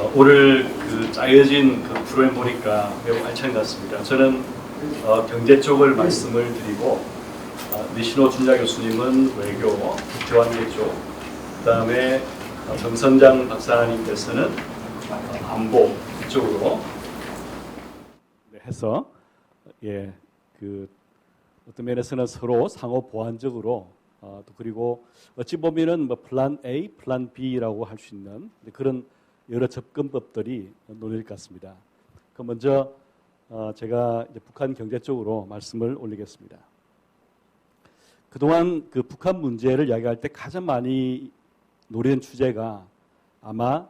오늘 짜여진 프로그램 보니까 매우 알찬 것 같습니다. 저는 경제 쪽을 말씀을 드리고 니시노 준자 교수님은 외교, 국제관계 쪽, 그 다음에 정선장 박사님께서는 안보 쪽으로 해서 어떤 면에서는 서로 상호 보완적으로 또 그리고 어찌 보면은 플랜 A, 플랜 B라고 할 수 있는 그런 여러 접근법들이 논의될 것 같습니다. 먼저 제가 이제 북한 경제 쪽으로 말씀을 올리겠습니다. 그동안 북한 문제를 이야기할 때 가장 많이 논의된 주제가 아마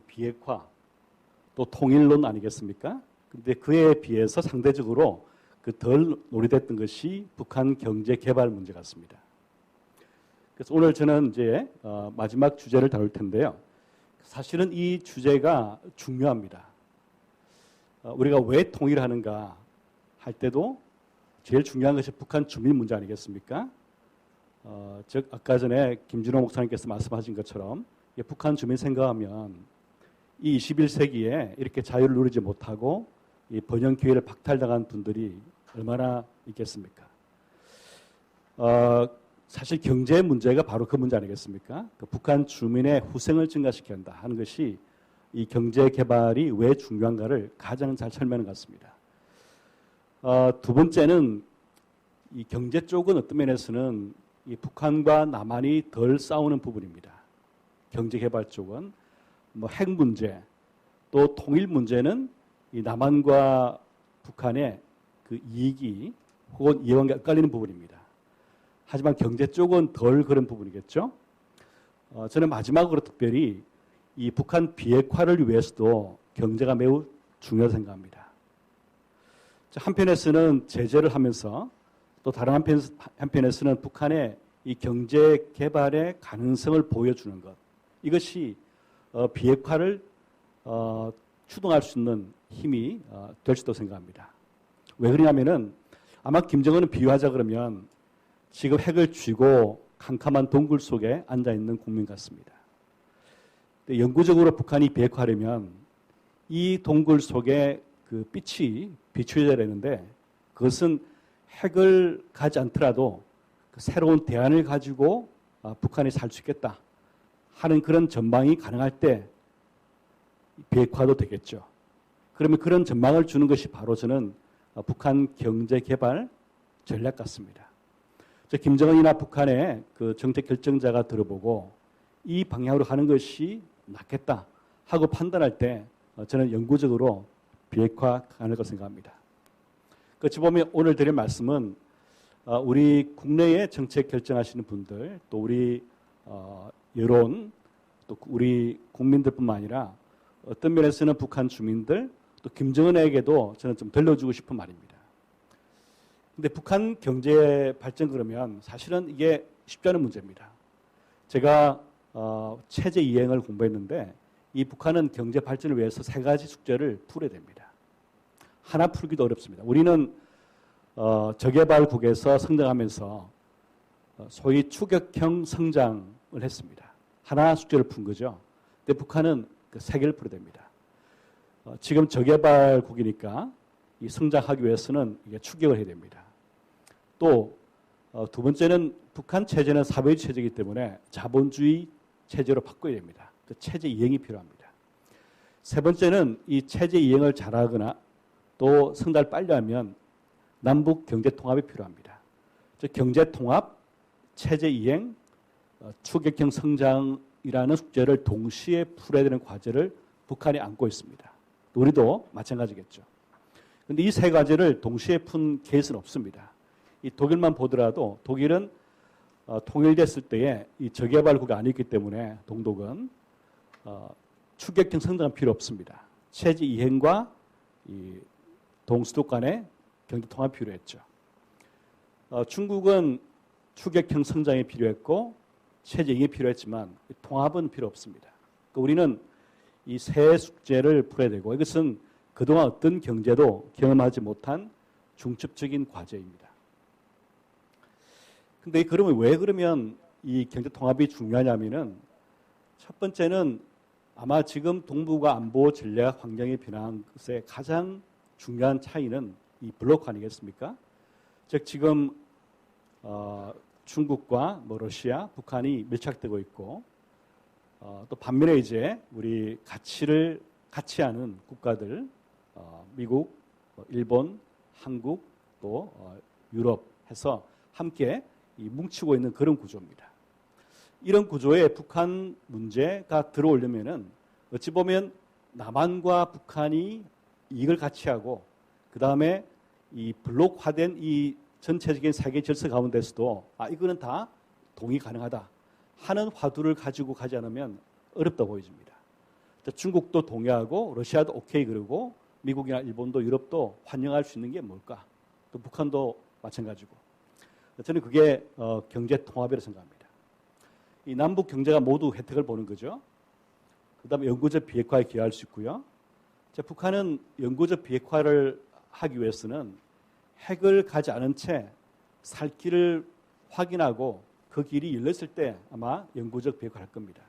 비핵화 또 통일론 아니겠습니까? 근데 그에 비해서 상대적으로 덜 논의됐던 것이 북한 경제 개발 문제 같습니다. 그래서 오늘 저는 이제 마지막 주제를 다룰 텐데요. 사실은 이 주제가 중요합니다. 우리가 왜 통일하는가 할 때도 제일 중요한 것이 북한 주민 문제 아니겠습니까? 즉 아까 전에 김준호 목사님께서 말씀하신 것처럼 북한 주민 생각하면 이 21세기에 이렇게 자유를 누리지 못하고 이 번영 기회를 박탈당한 분들이 얼마나 있겠습니까? 사실 경제 문제가 바로 그 문제 아니겠습니까? 북한 주민의 후생을 증가시켜야 한다 하는 것이 이 경제 개발이 왜 중요한가를 가장 잘 설명하는 것 같습니다. 두 번째는 이 경제 쪽은 어떤 면에서는 이 북한과 남한이 덜 싸우는 부분입니다. 경제 개발 쪽은 핵 문제 또 통일 문제는 이 남한과 북한의 이익이 혹은 이해관계가 엇갈리는 부분입니다. 하지만 경제 쪽은 덜 그런 부분이겠죠. 저는 마지막으로 특별히 이 북한 비핵화를 위해서도 경제가 매우 중요하다고 생각합니다. 한편에서는 제재를 하면서 또 다른 한편에서는 북한의 이 경제 개발의 가능성을 보여주는 것, 이것이 비핵화를 추동할 수 있는 힘이 될 수도 생각합니다. 왜 그러냐면은 아마 김정은은 비유하자 그러면 지금 핵을 쥐고 캄캄한 동굴 속에 앉아있는 국민 같습니다. 영구적으로 북한이 비핵화하려면 이 동굴 속에 빛이 비추어져야 되는데 그것은 핵을 가지 않더라도 새로운 대안을 가지고 북한이 살 수 있겠다 하는 그런 전망이 가능할 때 비핵화도 되겠죠. 그러면 그런 전망을 주는 것이 바로 저는 북한 경제 개발 전략 같습니다. 김정은이나 북한의 정책 결정자가 들어보고 이 방향으로 가는 것이 낫겠다 하고 판단할 때 저는 영구적으로 비핵화 가능할 것으로 생각합니다. 어찌 보면 오늘 드릴 말씀은 우리 국내에 정책 결정하시는 분들 또 우리 여론 또 우리 국민들뿐만 아니라 어떤 면에서는 북한 주민들 또 김정은에게도 저는 좀 들려주고 싶은 말입니다. 근데 북한 경제 발전 그러면 사실은 이게 쉽지 않은 문제입니다. 제가 체제 이행을 공부했는데 이 북한은 경제 발전을 위해서 세 가지 숙제를 풀어야 됩니다. 하나 풀기도 어렵습니다. 우리는 저개발국에서 성장하면서 소위 추격형 성장을 했습니다. 하나 숙제를 푼 거죠. 근데 북한은 세 개를 풀어야 됩니다. 지금 저개발국이니까 이 성장하기 위해서는 이게 추격을 해야 됩니다. 또 두 번째는 북한 체제는 사회주의 체제이기 때문에 자본주의 체제로 바꿔야 됩니다. 체제 이행이 필요합니다. 세 번째는 이 체제 이행을 잘하거나 또 성장을 빨리 하면 남북 경제 통합이 필요합니다. 즉 경제 통합, 체제 이행, 추격형 성장이라는 숙제를 동시에 풀어야 되는 과제를 북한이 안고 있습니다. 우리도 마찬가지겠죠. 그런데 이 세 가지를 동시에 푼 케이스는 없습니다. 이 독일만 보더라도 독일은 통일됐을 때에 이 저개발국이 아니기 때문에 동독은 추격형 성장은 필요 없습니다. 체제 이행과 이 동수도 간의 경제 통합이 필요했죠. 중국은 추격형 성장이 필요했고 체제 이행이 필요했지만 통합은 필요 없습니다. 그러니까 우리는 이 세 숙제를 풀어야 되고 이것은 그동안 어떤 경제도 경험하지 못한 중첩적인 과제입니다. 근데 그러면 왜 그러면 이 경제 통합이 중요하냐면은 첫 번째는 아마 지금 동북아 안보 전략 환경이 변한 것의 가장 중요한 차이는 이 블록 아니겠습니까? 즉 지금 중국과 뭐 러시아, 북한이 밀착되고 있고 또 반면에 이제 우리 가치를 같이 하는 국가들 미국, 일본, 한국 또 유럽 해서 함께 뭉치고 있는 그런 구조입니다. 이런 구조에 북한 문제가 들어오려면은 어찌 보면 남한과 북한이 이익을 같이 하고 그 다음에 이 블록화된 이 전체적인 세계 질서 가운데서도 이거는 다 동의 가능하다 하는 화두를 가지고 가지 않으면 어렵다 보여집니다. 중국도 동의하고 러시아도 오케이 그러고 미국이나 일본도 유럽도 환영할 수 있는 게 뭘까? 또 북한도 마찬가지고. 저는 그게 경제 통합이라고 생각합니다. 이 남북 경제가 모두 혜택을 보는 거죠. 그다음에 영구적 비핵화에 기여할 수 있고요. 북한은 영구적 비핵화를 하기 위해서는 핵을 가지 않은 채 살 길을 확인하고 그 길이 열렸을 때 아마 영구적 비핵화를 할 겁니다.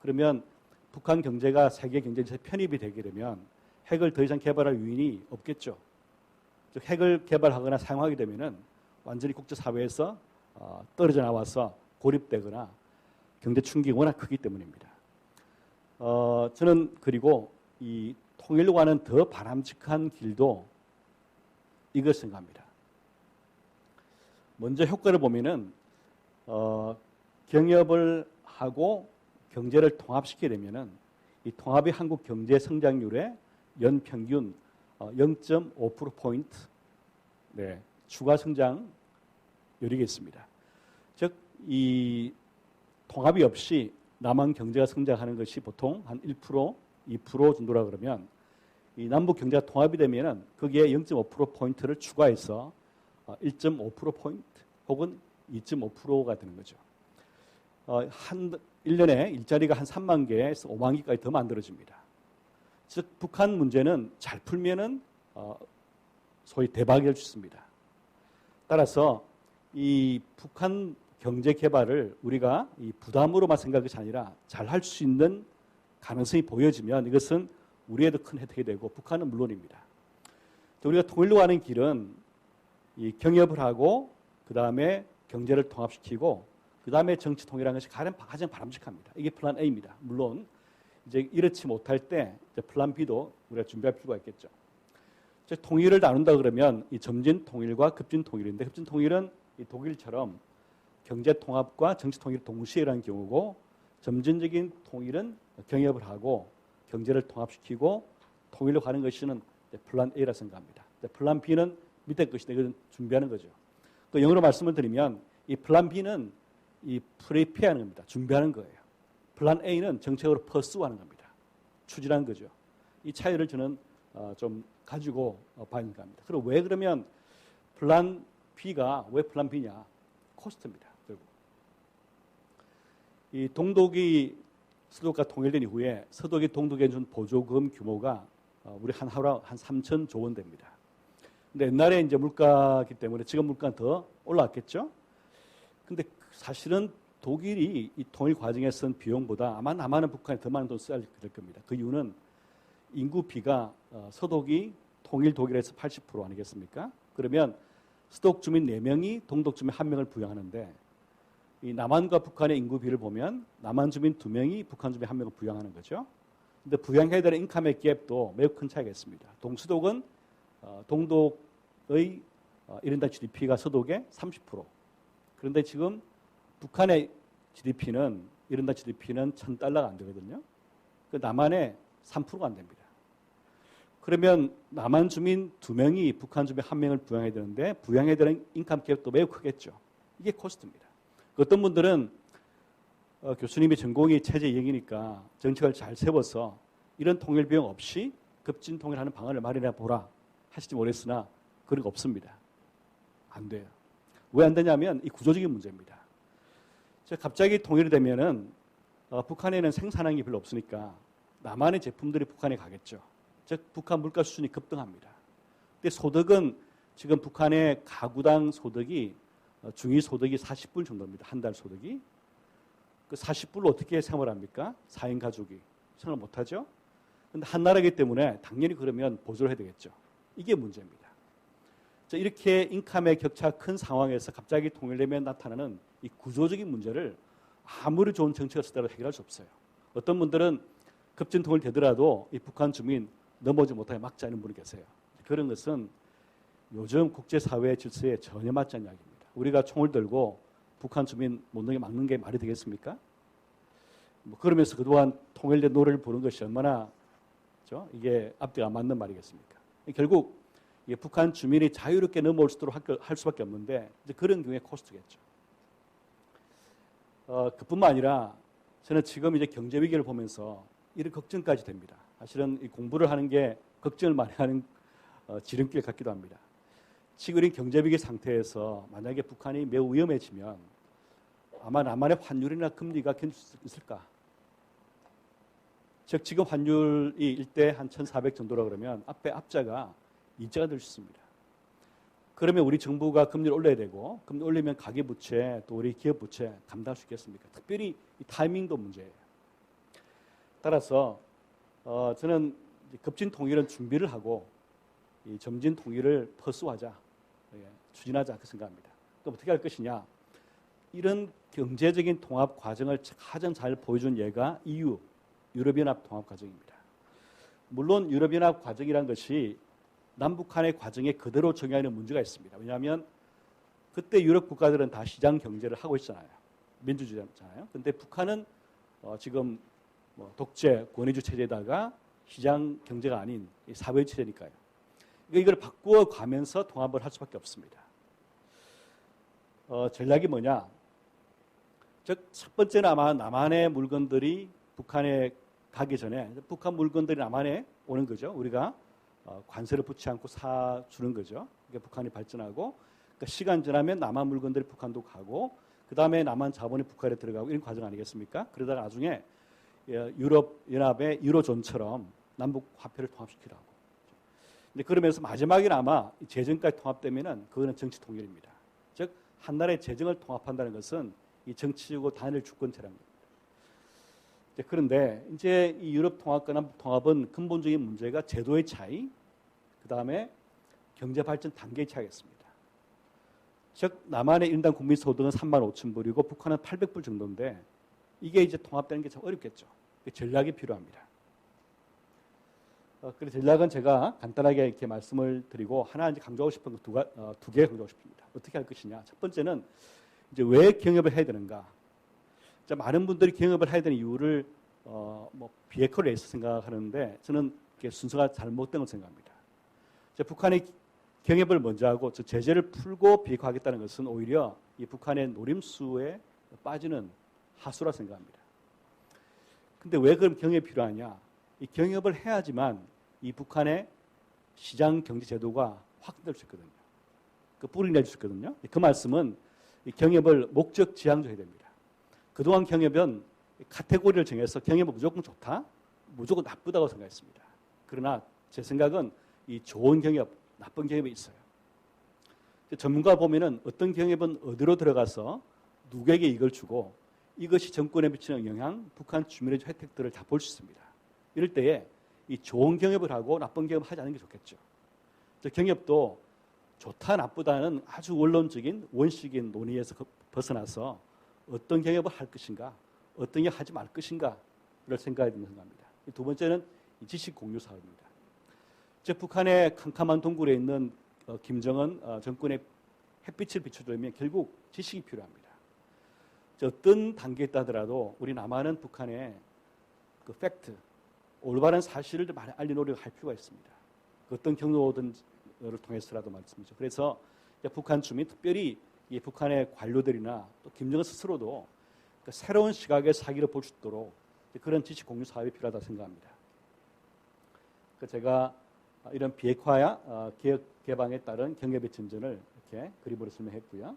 그러면 북한 경제가 세계 경제에 편입이 되게 되면 핵을 더 이상 개발할 요인이 없겠죠. 즉 핵을 개발하거나 사용하게 되면은 완전히 국제사회에서 떨어져 나와서 고립되거나 경제 충격이 워낙 크기 때문입니다. 저는 그리고 이 통일과는 더 바람직한 길도 이걸 생각합니다. 먼저 효과를 보면은 경협을 하고 경제를 통합시키게 되면은 이 통합이 한국 경제 성장률의 연평균 0.5%포인트 추가 성장률이 있습니다. 즉, 이 통합이 없이 남한 경제가 성장하는 것이 보통 한 1%, 2% 정도라 그러면 이 남북 경제가 통합이 되면은 거기에 0.5%포인트를 추가해서 1.5%포인트 혹은 2.5%가 되는 거죠. 한 1년에 일자리가 한 3만 개에서 5만 개까지 더 만들어집니다. 즉 북한 문제는 잘 풀면은 소위 대박이 될 수 있습니다. 따라서 이 북한 경제 개발을 우리가 이 부담으로만 생각이 아니라 잘 할 수 있는 가능성이 보여지면 이것은 우리에도 큰 혜택이 되고 북한은 물론입니다. 우리가 통일로 가는 길은 이 경협을 하고 그 다음에 경제를 통합시키고 그 다음에 정치 통일하는 것이 가장 바람직합니다. 이게 플랜 A입니다. 물론 이제 이렇지 못할 때 이제 플랜 B도 우리가 준비할 필요가 있겠죠. 통일을 나눈다 그러면 이 점진 통일과 급진 통일인데 급진 통일은 이 독일처럼 경제 통합과 정치 통일을 동시에 일하는 경우고 점진적인 통일은 경협을 하고 경제를 통합시키고 통일로 가는 것이는 플랜 A라 생각합니다. 플랜 B는 밑에 것인데 이건 준비하는 거죠. 또 영어로 말씀을 드리면 이 플랜 B는 이 프리페어하는 겁니다. 준비하는 거예요. 플랜 A는 정책으로 퍼스우하는 겁니다. 추진하는 거죠. 이 차이를 저는 좀 가지고 봐야 합니다. 그리고 왜 그러면 플랜 B가 왜 플랜 B냐? 코스트입니다. 결국 이 동독이 서독과 통일된 이후에 서독이 동독에 준 보조금 규모가 우리 한 하루 한 3,000조 원 됩니다. 근데 옛날에 이제 물가기 때문에 지금 물가는 더 올라왔겠죠. 근데 사실은 독일이 이 통일 과정에 쓴 비용보다 아마 남한은 북한이 더 많은 돈 써야 될 겁니다. 그 이유는 인구 비가 서독이 통일 독일에서 80% 아니겠습니까? 그러면 서독 주민 4명이 동독 주민 1명을 부양하는데 이 남한과 북한의 인구 비를 보면 남한 주민 2명이 북한 주민 1명을 부양하는 거죠. 근데 부양해야 되는 인컴의 갭도 매우 큰 차이가 있습니다. 동서독은 동독의 1인당 GDP가 서독의 30%. 그런데 지금 북한의 GDP는 1인당 GDP는 $1,000가 안 되거든요. 그 남한의 3%가 안 됩니다. 그러면 남한 주민 2명이 북한 주민 1명을 부양해야 되는데 부양해야 되는 인컴 갭도 매우 크겠죠. 이게 코스트입니다. 어떤 분들은 교수님이 전공이 체제 이행이니까 정책을 잘 세워서 이런 통일 비용 없이 급진 통일하는 방안을 마련해 보라 하실지 모르겠으나 그런 거 없습니다. 안 돼요. 왜 안 되냐면 이 구조적인 문제입니다. 갑자기 통일이 되면은 북한에는 생산하는 게 별로 없으니까 남한의 제품들이 북한에 가겠죠. 즉 북한 물가 수준이 급등합니다. 근데 소득은 지금 북한의 가구당 소득이 중위 소득이 40불 정도입니다. 한 달 소득이. 그 40불로 어떻게 생활합니까? 4인 가족이. 생각 못하죠. 근데 한 나라이기 때문에 당연히 그러면 보조를 해야 되겠죠. 이게 문제입니다. 자, 이렇게 인감의 격차가 큰 상황에서 갑자기 통일되면 나타나는 이 구조적인 문제를 아무리 좋은 정책을 쓰더라도 해결할 수 없어요. 어떤 분들은 급진 통일되더라도 이 북한 주민 넘어오지 못하게 막자는 분이 계세요. 그런 것은 요즘 국제사회의 질서에 전혀 맞지 않는 이야기입니다. 우리가 총을 들고 북한 주민 못 넘게 막는 게 말이 되겠습니까? 그러면서 그동안 통일된 노래를 부른 것이 얼마나 이게 앞뒤가 안 맞는 말이겠습니까? 결국 북한 주민이 자유롭게 넘어올 수 있도록 할 수밖에 없는데 이제 그런 경우에 코스트겠죠. 그뿐만 아니라 저는 지금 이제 경제 위기를 보면서 이런 걱정까지 됩니다. 사실은 이 공부를 하는 게 걱정을 많이 하는 지름길 같기도 합니다. 지금 이 경제 위기 상태에서 만약에 북한이 매우 위험해지면 아마 남한의 환율이나 금리가 견딜 수 있을까? 즉 지금 환율이 일대 한 1,400 정도라 그러면 앞에 앞자가 이자가 될 수 있습니다. 그러면 우리 정부가 금리를 올려야 되고 금리 올리면 가계부채 또 우리 기업부채 감당할 수 있겠습니까? 특별히 이 타이밍도 문제예요. 따라서 저는 급진 통일은 준비를 하고 이 점진 통일을 퍼스하자, 추진하자 그 생각합니다. 그럼 어떻게 할 것이냐? 이런 경제적인 통합 과정을 가장 잘 보여준 예가 EU 유럽연합 통합 과정입니다. 물론 유럽연합 과정이란 것이 남북한의 과정에 그대로 적용하는 문제가 있습니다. 왜냐하면 그때 유럽 국가들은 다 시장 경제를 하고 있잖아요. 민주주의잖아요. 그런데 북한은 지금 독재, 권위주 체제에다가 시장 경제가 아닌 사회 체제니까요. 이걸 바꾸어 가면서 통합을 할 수밖에 없습니다. 전략이 뭐냐? 즉 첫 번째는 아마 남한의 물건들이 북한에 가기 전에 북한 물건들이 남한에 오는 거죠. 우리가 관세를 붙지 않고 사주는 거죠. 그러니까 북한이 발전하고 그러니까 시간 지나면 남한 물건들이 북한도 가고 그 다음에 남한 자본이 북한에 들어가고 이런 과정 아니겠습니까? 그러다가 나중에 유럽 연합의 유로존처럼 남북 화폐를 통합시키라고. 근데 그러면서 마지막에는 아마 재정까지 통합되면은 그거는 정치 통일입니다. 즉 한 나라의 재정을 통합한다는 것은 이 정치고 단일 주권 체제입니다. 그런데 이제 이 유럽 통합과 남북 통합은 근본적인 문제가 제도의 차이, 그 다음에 경제 발전 단계의 차이겠습니다. 즉 남한의 일당 국민 소득은 35,000불이고 북한은 800불 정도인데 이게 이제 통합되는 게 참 어렵겠죠. 전략이 필요합니다. 그래서 전략은 제가 간단하게 이렇게 말씀을 드리고 하나 이제 강조하고 싶은 거 두 개 강조하고 싶습니다. 어떻게 할 것이냐? 첫 번째는 이제 왜 경협을 해야 되는가? 자, 많은 분들이 경협을 해야 되는 이유를 비핵화를 해서 생각하는데 저는 그게 순서가 잘못된 걸 생각합니다. 자, 북한이 경협을 먼저 하고 제재를 풀고 비핵화하겠다는 것은 오히려 이 북한의 노림수에 빠지는 하수라 생각합니다. 근데 왜 그럼 경협이 필요하냐? 이 경협을 해야지만 이 북한의 시장 경제 제도가 확대될 수 있거든요. 그 뿌리 낼 수 있거든요. 그 말씀은 이 경협을 목적 지향적으로 해야 됩니다. 그동안 경협은 카테고리를 정해서 경협은 무조건 좋다, 무조건 나쁘다고 생각했습니다. 그러나 제 생각은 이 좋은 경협, 나쁜 경협이 있어요. 전문가 보면은 어떤 경협은 어디로 들어가서 누구에게 이걸 주고 이것이 정권에 미치는 영향, 북한 주민의 혜택들을 다 볼 수 있습니다. 이럴 때에 이 좋은 경협을 하고 나쁜 경협을 하지 않는 게 좋겠죠. 경협도 좋다, 나쁘다는 아주 원론적인 원칙인 논의에서 벗어나서 어떤 경협을 할 것인가, 어떤 경협을 하지 말 것인가를 생각해야 된다고 생각합니다. 두 번째는 지식 공유 사업입니다. 즉 북한의 캄캄한 동굴에 있는 김정은 정권의 햇빛을 비춰주려면 결국 지식이 필요합니다. 어떤 단계에 따르더라도 우리 남한은 북한의 그 팩트, 올바른 사실을 많이 알리 노력을 할 필요가 있습니다. 어떤 경로든을 통해서라도 말씀이죠. 그래서 북한 주민, 특별히 이 북한의 관료들이나 또 김정은 스스로도 새로운 시각의 사기를 볼 수 있도록 그런 지식 공유 사업이 필요하다고 생각합니다. 제가 이런 비핵화야 개혁 개방에 따른 경협의 전전을 이렇게 그림으로 설명했고요.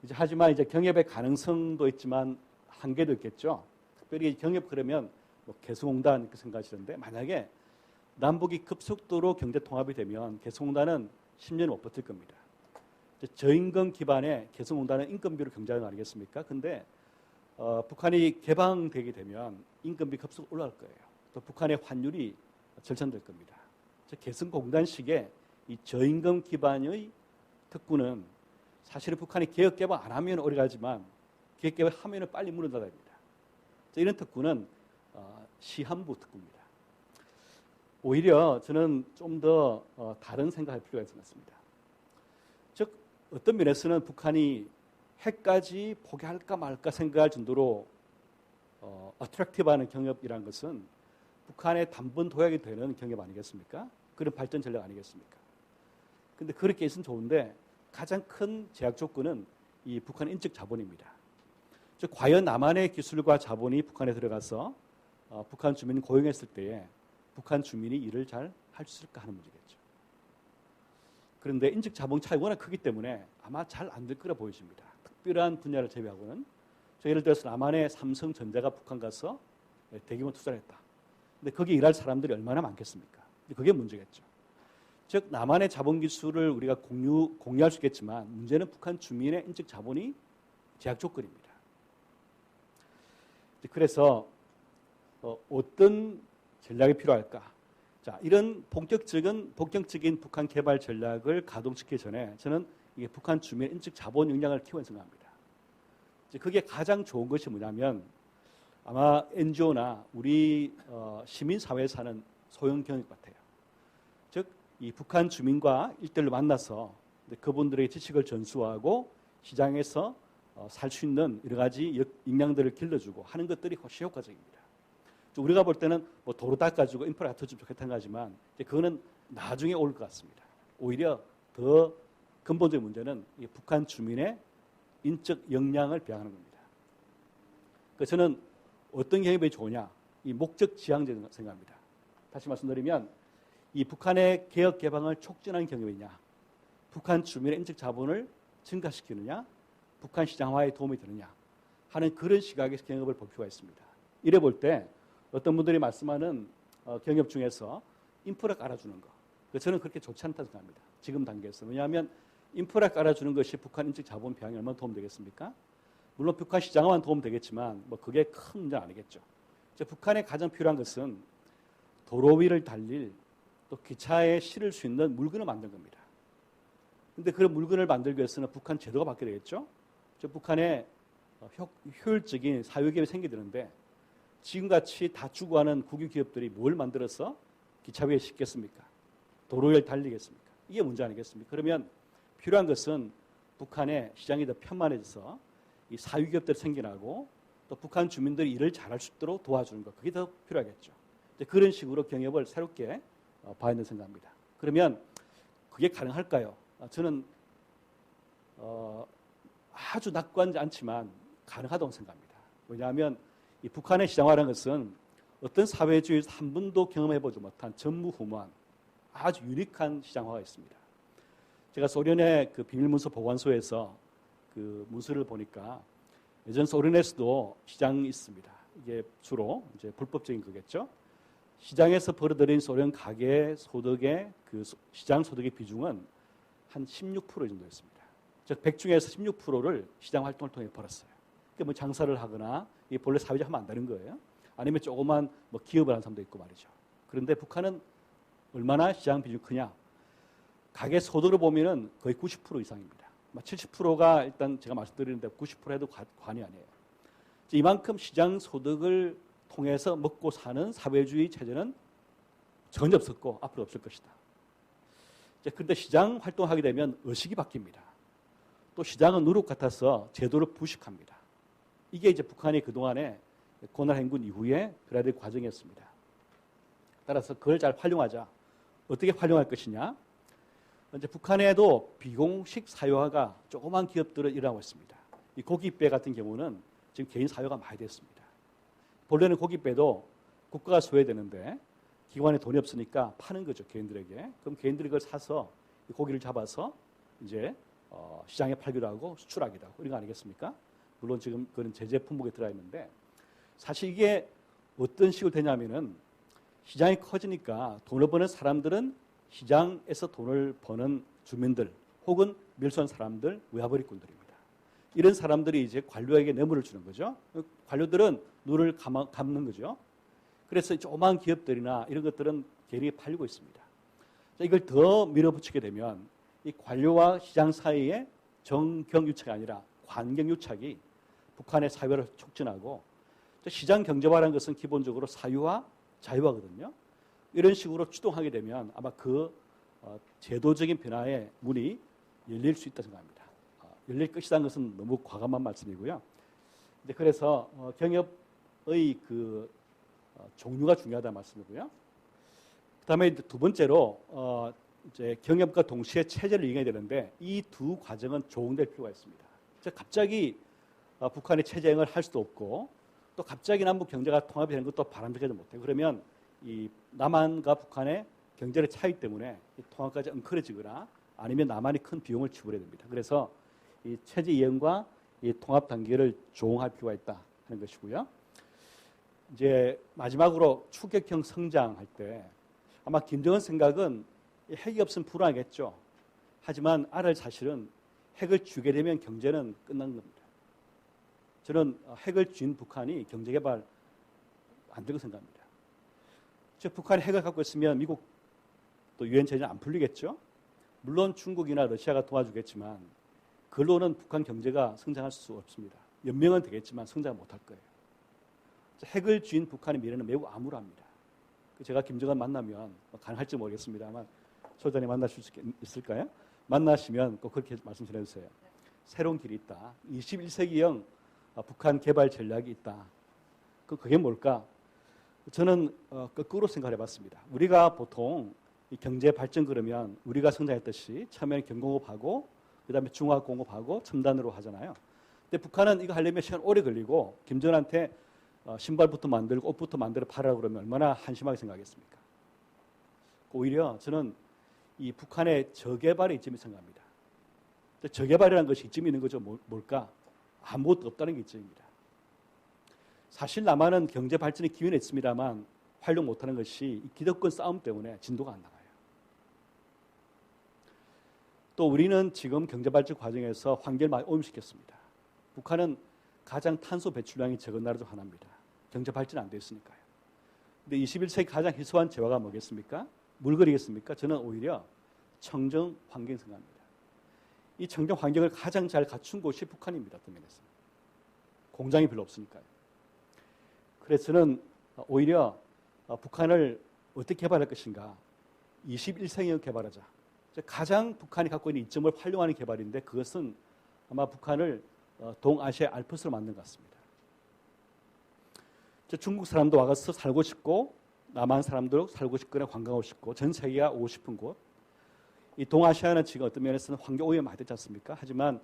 하지만 이제 경협의 가능성도 있지만 한계도 있겠죠. 특별히 경협 그러면 개성공단 이렇게 생각하시는데 만약에 남북이 급속도로 경제 통합이 되면 개성공단은 10년 못 버틸 겁니다. 저임금 기반의 개성공단은 인건비로 경제하는 거 아니겠습니까? 근데 북한이 개방되게 되면 임금이 급속으로 올라갈 거예요. 또 북한의 환율이 절찬될 겁니다. 개성공단식의 이 저임금 기반의 특구는 사실은 북한이 개혁 개방 안 하면 오래 가지만 개혁 개방 하면 빨리 문을 닫아야 됩니다. 이런 특구는 시한부 특구입니다. 오히려 저는 좀 더 다른 생각할 필요가 있을 것 같습니다. 즉 어떤 면에서는 북한이 핵까지 포기할까 말까 생각할 정도로 어트랙티브하는 경협이라는 것은 북한의 단번 도약이 되는 경협 아니겠습니까? 그런 발전 전략 아니겠습니까? 근데 그렇게 있으면 좋은데 가장 큰 제약 조건은 이 북한 인적 자본입니다. 즉 과연 남한의 기술과 자본이 북한에 들어가서 북한 주민을 고용했을 때에 북한 주민이 일을 잘 할 수 있을까 하는 문제겠죠. 그런데 인적 자본 차이가 워낙 크기 때문에 아마 잘 안 될 거라 보여집니다. 특별한 분야를 제외하고는. 예를 들어서 남한의 삼성전자가 북한 가서 대규모 투자를 했다. 근데 거기 일할 사람들이 얼마나 많겠습니까? 그게 문제겠죠. 즉 남한의 자본 기술을 우리가 공유할 수 있겠지만 문제는 북한 주민의 인적 자본이 제약 조건입니다. 그래서 어떤 전략이 필요할까? 자, 이런 본격적인 북한 개발 전략을 가동시키기 전에 저는 이게 북한 주민의 인적 자본 역량을 키워야 생각합니다. 그게 가장 좋은 것이 뭐냐면 아마 NGO나 우리 시민사회에서 하는 소형 경영 같아요. 즉, 이 북한 주민과 일대일로 만나서 그분들의 지식을 전수하고 시장에서 살 수 있는 여러 가지 역량들을 길러주고 하는 것들이 훨씬 효과적입니다. 우리가 볼 때는 뭐 도로 닦아주고 인프라가 더 좋겠다는 거지만 그거는 나중에 올 것 같습니다. 오히려 더 근본적인 문제는 이 북한 주민의 인적 역량을 배양하는 겁니다. 그래서 저는 어떤 경험이 좋으냐? 이 목적 지향적 생각합니다. 다시 말씀드리면 이 북한의 개혁 개방을 촉진하는 경험이냐? 북한 주민의 인적 자본을 증가시키느냐? 북한 시장화에 도움이 되느냐? 하는 그런 시각에서 경협을 볼 필요가 있습니다. 이래 볼 때 어떤 분들이 말씀하는 경협 중에서 인프라 깔아주는 거. 저는 그렇게 좋지 않다고 생각합니다. 지금 단계에서. 왜냐하면 인프라 깔아주는 것이 북한 인적 자본 배양에 얼마나 도움되겠습니까? 물론 북한 시장화만 도움되겠지만 뭐 그게 큰 문제는 아니겠죠. 북한에 가장 필요한 것은 도로 위를 달릴 또 기차에 실을 수 있는 물건을 만든 겁니다. 그런데 그런 물건을 만들기 위해서는 북한 제도가 바뀌어야 되겠죠. 북한에 효율적인 사회기업이 생겨야 되는데 지금같이 다 추구하는 국유기업들이 뭘 만들어서 기차 위에 싣겠습니까? 도로 위를 달리겠습니까? 이게 문제 아니겠습니까? 그러면 필요한 것은 북한의 시장이 더 편만해져서 이 사유기업들이 생겨나고 또 북한 주민들이 일을 잘할 수 있도록 도와주는 것. 그게 더 필요하겠죠. 그런 식으로 경협을 새롭게 봐야 된다고 생각합니다. 그러면 그게 가능할까요? 저는 아주 낙관하지 않지만 가능하다고 생각합니다. 왜냐하면 이 북한의 시장화라는 것은 어떤 사회주의에서 한 번도 경험해보지 못한 전무후무한 아주 유니크한 시장화가 있습니다. 제가 소련의 그 비밀문서 보관소에서 그 문서를 보니까 예전 소련에서도 시장이 있습니다. 이게 주로 이제 불법적인 거겠죠. 시장에서 벌어들인 소련 가계 소득의 그 시장 소득의 비중은 한 16% 정도였습니다. 즉 100 중에서 16%를 시장 활동을 통해 벌었어요. 그러니까 뭐 장사를 하거나 이 본래 사회적 하면 안 되는 거예요. 아니면 조그만 뭐 기업을 하는 사람도 있고 말이죠. 그런데 북한은 얼마나 시장 비중이 크냐? 가계 소득을 보면은 거의 90% 이상입니다. 70%가 일단 제가 말씀드리는데 90% 해도 관이 아니에요. 이만큼 시장 소득을 통해서 먹고 사는 사회주의 체제는 전혀 없었고 앞으로 없을 것이다. 그런데 시장 활동하게 되면 의식이 바뀝니다. 또 시장은 누룩 같아서 제도를 부식합니다. 이게 이제 북한이 그동안에 고날 행군 이후에 그래야 될 과정이었습니다. 따라서 그걸 잘 활용하자. 어떻게 활용할 것이냐? 이제 북한에도 비공식 사유화가 조그만 기업들은 일어나고 있습니다. 이 고깃배 같은 경우는 지금 개인 사유가 많이 됐습니다. 본래는 고깃배도 국가가 소유되는데 기관에 돈이 없으니까 파는 거죠, 개인들에게. 그럼 개인들이 그걸 사서 고기를 잡아서 이제 시장에 팔기도 하고 수출하기도 하고 이런 거 아니겠습니까? 물론 지금 그런 제재 품목에 들어가 있는데 사실 이게 어떤 식으로 되냐면은 시장이 커지니까 돈을 버는 사람들은 시장에서 돈을 버는 주민들 혹은 밀수한 사람들 외화벌이꾼들입니다. 이런 사람들이 이제 관료에게 뇌물을 주는 거죠. 관료들은 눈을 감는 거죠. 그래서 조그마한 기업들이나 이런 것들은 괜히 팔리고 있습니다. 이걸 더 밀어붙이게 되면 이 관료와 시장 사이의 정경유착이 아니라 관경유착이 북한의 사회를 촉진하고, 시장 경제화라는 것은 기본적으로 사유와 자유화거든요. 이런 식으로 추동하게 되면 아마 그 제도적인 변화의 문이 열릴 수 있다고 생각합니다. 열릴 것이라는 것은 너무 과감한 말씀이고요. 그래서 경협의 그 종류가 중요하다는 말씀이고요. 그다음에 두 번째로 이제 경협과 동시에 체제를 이행해야 되는데 이 두 과정은 조응될 필요가 있습니다. 갑자기 북한이 체제행을 할 수도 없고, 또 갑자기 남북 경제가 통합이 되는 것도 바람직하지 못해요. 그러면 이 남한과 북한의 경제의 차이 때문에 이 통합까지 엉클어지거나 아니면 남한이 큰 비용을 지불해야 됩니다. 그래서 이 체제 이행과 이 통합 단계를 조응할 필요가 있다 하는 것이고요. 이제 마지막으로 추격형 성장할 때 아마 김정은 생각은 핵이 없으면 불안하겠죠. 하지만 알을 사실은 핵을 쥐게 되면 경제는 끝난 겁니다. 저는 핵을 쥔 북한이 경제 개발 안 되고 생각합니다. 즉 북한이 핵을 갖고 있으면 미국 또 유엔 체제는 안 풀리겠죠. 물론 중국이나 러시아가 도와주겠지만 그걸로는 북한 경제가 성장할 수 없습니다. 연명은 되겠지만 성장 못할 거예요. 핵을 쥔 북한의 미래는 매우 암울합니다. 제가 김정은 만나면 가능할지 모르겠습니다만 소장님 만나실 수 있을까요? 만나시면 꼭 그렇게 말씀 전해주세요. 새로운 길이 있다. 21세기형 북한 개발 전략이 있다. 그게 뭘까? 저는 거꾸로 생각해 봤습니다. 우리가 보통 이 경제 발전 그러면 우리가 성장했듯이 처음에는 경공업하고 그다음에 중화공업하고 첨단으로 하잖아요. 근데 북한은 이거 하려면 시간 오래 걸리고 김정은한테 신발부터 만들고 옷부터 만들어 팔으라고 그러면 얼마나 한심하게 생각하겠습니까? 오히려 저는 이 북한의 저개발의 이점이 생각합니다. 저개발이라는 것이 이점이 있는 거죠. 뭘까? 아무것도 없다는 게 이점입니다. 사실 남한은 경제 발전의 기회는 있습니다만 활용 못하는 것이 이 기득권 싸움 때문에 진도가 안 나가요. 또 우리는 지금 경제 발전 과정에서 환경을 많이 오염시켰습니다. 북한은 가장 탄소 배출량이 적은 나라 중 하나입니다. 경제 발전 안 됐으니까요. 근데 21세기 가장 희소한 재화가 뭐겠습니까? 뭘 그리겠습니까? 저는 오히려 청정 환경 생각합니다. 이 청정 환경을 가장 잘 갖춘 곳이 북한입니다. 어떤 면에서. 공장이 별로 없으니까요. 그래서 저는 오히려 북한을 어떻게 개발할 것인가? 21세기형 개발하자. 가장 북한이 갖고 있는 이점을 활용하는 개발인데 그것은 아마 북한을 동아시아 알프스로 만든 것 같습니다. 중국 사람도 와서 살고 싶고 남한 사람도 살고 싶거나 관광하고 싶고 전 세계가 오고 싶은 곳. 이 동아시아는 지금 어떤 면에서는 환경 오염 많이 됐지 않습니까? 하지만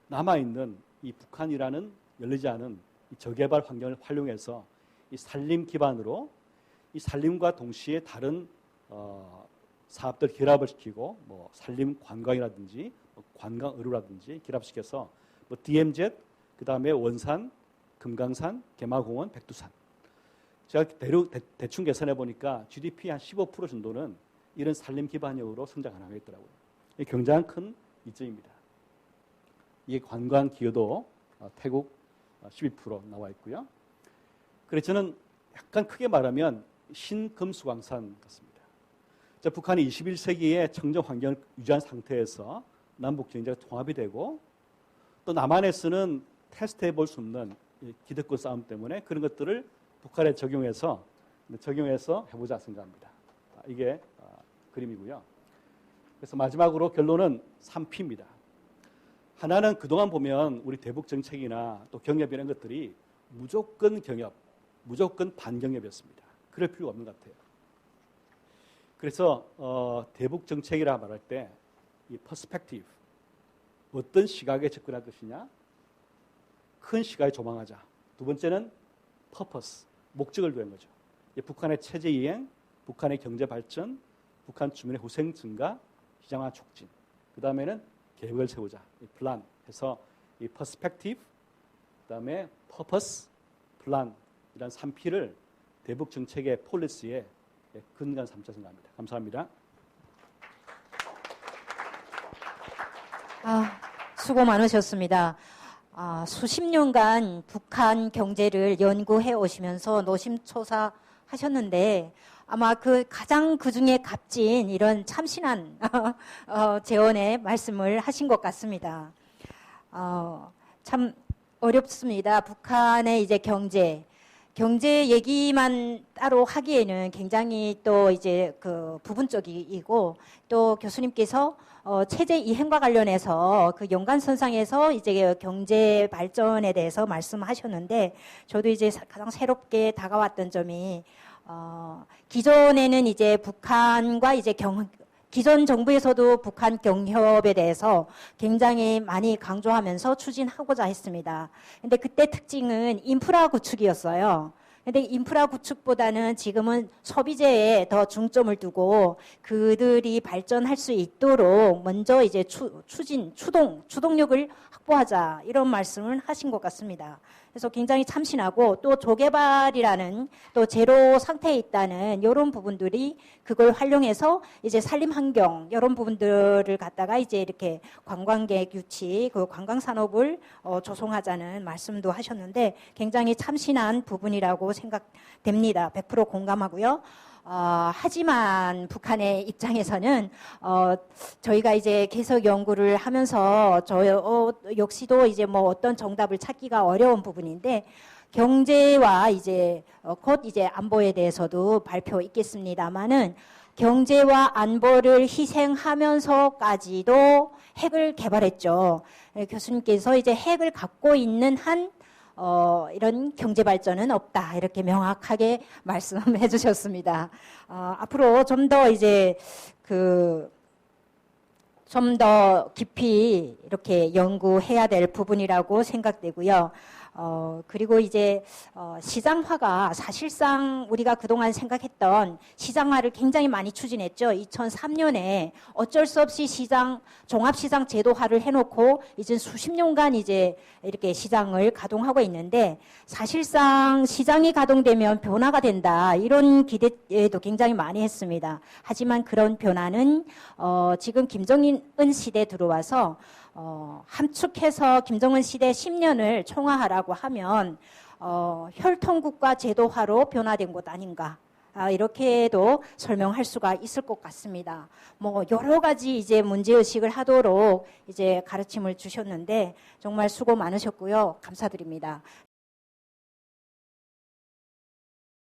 남아있는 이 북한이라는 열리지 않은 이 저개발 환경을 활용해서 이 산림 기반으로 이 산림과 동시에 다른 사업들 결합을 시키고 뭐 산림 관광이라든지 관광 의료라든지 결합시켜서 뭐 DMZ 그다음에 원산, 금강산, 개마공원, 백두산. 제가 대충 계산해 보니까 GDP 한 15% 정도는 이런 산림 기반형으로 성장 가능하겠더라고요. 이게 굉장히 큰 이점입니다. 이게 관광 기여도 태국 12% 나와 있고요. 그래서 저는 약간 크게 말하면 신금수강산 같습니다. 북한이 21세기에 청정 환경을 유지한 상태에서 남북 경제가 통합이 되고 또 남한에서는 테스트해 볼 수 없는 기득권 싸움 때문에 그런 것들을 북한에 적용해서 해보자 생각합니다. 이게 그림이고요. 그래서 마지막으로 결론은 3P입니다. 하나는 그동안 보면 우리 대북 정책이나 또 경협 이런 것들이 무조건 경협, 무조건 반경협이었습니다. 그럴 필요가 없는 것 같아요. 그래서 대북 정책이라 말할 때 이 퍼스펙티브, 어떤 시각에 접근할 것이냐, 큰 시각에 조망하자. 두 번째는 퍼포스, 목적을 두는 거죠. 북한의 체제 이행, 북한의 경제 발전, 북한 주민의 후생 증가, 시장화 촉진. 그 다음에는 계획을 세우자. 이 플랜 해서 이 퍼스펙티브, 그 다음에 퍼포스, 플랜 이런 3P를 대북 정책의 폴리시에 근간 삼자 생각합니다. 감사합니다. 수고 많으셨습니다. 수십 년간 북한 경제를 연구해 오시면서 노심초사 하셨는데 아마 가장 그중에 값진 이런 참신한 재원의 말씀을 하신 것 같습니다. 참 어렵습니다. 북한의 이제 경제 얘기만 따로 하기에는 굉장히 또 이제 부분적이고 또 교수님께서 체제 이행과 관련해서 연관선상에서 이제 경제 발전에 대해서 말씀하셨는데 저도 이제 가장 새롭게 다가왔던 점이 기존에는 이제 북한과 이제 기존 정부에서도 북한 경협에 대해서 굉장히 많이 강조하면서 추진하고자 했습니다. 근데 그때 특징은 인프라 구축이었어요. 근데 인프라 구축보다는 지금은 소비재에 더 중점을 두고 그들이 발전할 수 있도록 먼저 이제 추동력을 확보하자 이런 말씀을 하신 것 같습니다. 그래서 굉장히 참신하고 또 조개발이라는 또 제로 상태에 있다는 이런 부분들이 그걸 활용해서 이제 산림 환경 이런 부분들을 갖다가 이제 이렇게 관광객 유치 관광 산업을 조성하자는 말씀도 하셨는데 굉장히 참신한 부분이라고 생각됩니다. 100% 공감하고요. 하지만 북한의 입장에서는 저희가 이제 계속 연구를 하면서 역시도 이제 뭐 어떤 정답을 찾기가 어려운 부분인데 경제와 이제 곧 이제 안보에 대해서도 발표 있겠습니다만은 경제와 안보를 희생하면서까지도 핵을 개발했죠. 교수님께서 이제 핵을 갖고 있는 한 이런 경제 발전은 없다 이렇게 명확하게 말씀해 주셨습니다. 앞으로 좀 더 이제 좀 더 깊이 이렇게 연구해야 될 부분이라고 생각되고요. 그리고 이제 시장화가 사실상 우리가 그동안 생각했던 시장화를 굉장히 많이 추진했죠. 2003년에 어쩔 수 없이 종합시장 제도화를 해놓고 이제 수십 년간 이제 이렇게 시장을 가동하고 있는데 사실상 시장이 가동되면 변화가 된다 이런 기대도 굉장히 많이 했습니다. 하지만 그런 변화는 지금 김정은 시대 들어와서 함축해서 김정은 시대 10년을 총화하라고 하면 혈통국가 제도화로 변화된 것 아닌가 이렇게도 설명할 수가 있을 것 같습니다. 뭐 여러 가지 이제 문제의식을 하도록 이제 가르침을 주셨는데 정말 수고 많으셨고요. 감사드립니다.